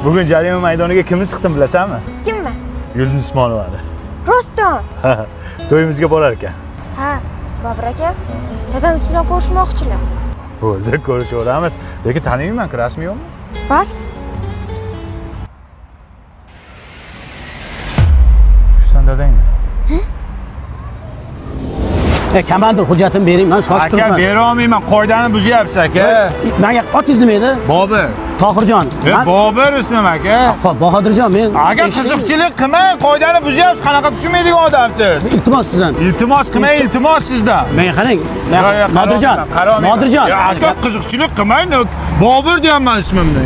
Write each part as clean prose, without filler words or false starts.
Bugun jarima maydoniga kimni tiqdim bilasanmi? Kimmi? Yulduz Usmonovani. Rostdan. To'yimizga borar ekan. Ha, Bobur aka, dadamiz bilan ko'rishmoqchilar. Bo'ldi, ko'rishaveramiz. Lekin taniyman-ku, rasmi yo'qmi? Bor. Shusan dadangmi? Komandir hujjatini bering, men soch Aka, turibman. bera olmayman, qoidani buzyapsiz aka. Menga otingiz nima edi? Bobur. Tohirjon. Bobur ismim aka. Xo'p, Bahodirjon, men Aka, qiziqchilik qilmang, qoidani buzyapsiz, qanaqa tushunmaydigan odamsiz. iltimos sizdan. Iltimos qilmang, iltimos sizdan. Menga qarang. Nodirjon. Aka, qiziqchilik qilmang, Bobur deyapman ismimni.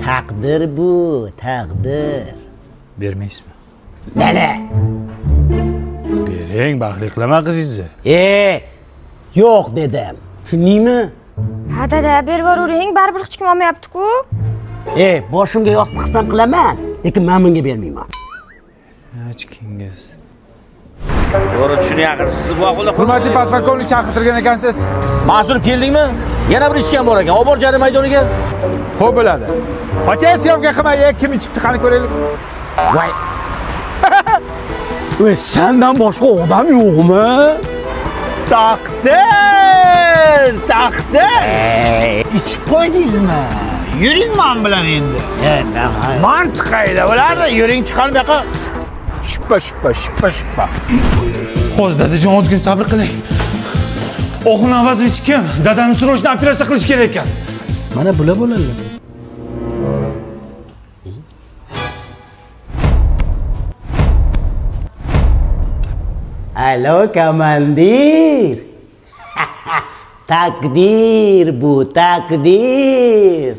Taqdir bu, taqdir. Bermaysizmi? Nana? Bering, baxtli qilaman qizingizni. Yo'q dedim. Tushundingmi? Ha dada, berib yuravering, baribir hech kim olmayapti-ku. Boshimga yostiq qilsam qilaman, lekin men bunga bermayman. Achikingiz. To'g'ri tushunyapsiz bu ahvolda. Hurmatli podполковник chaqirtirgan ekansiz. Mas'ul keldingmi? Yana bir ishkam bor ekan. Olib bor jarima maydoniga. Xo'p bo'ladi. Qo'chang syomka qilmay, kim ichibdi qani ko'raylik. Voy. Sendan boshqa odam yo'qmi? Taqdir! Ichib qo'ydingizmi? Yuring men bilan endi. Mantiq qayda bo'lardi? Yuring chiqalib yoqa. Shuppa. Hozir dadajon ozgina sabr qiling. Oxun avazovich kim? Dadamni srochni operatsiya qilish kerak ekan. Mana bular bo'ladi. Alo komandir. Takdir bu, takdir.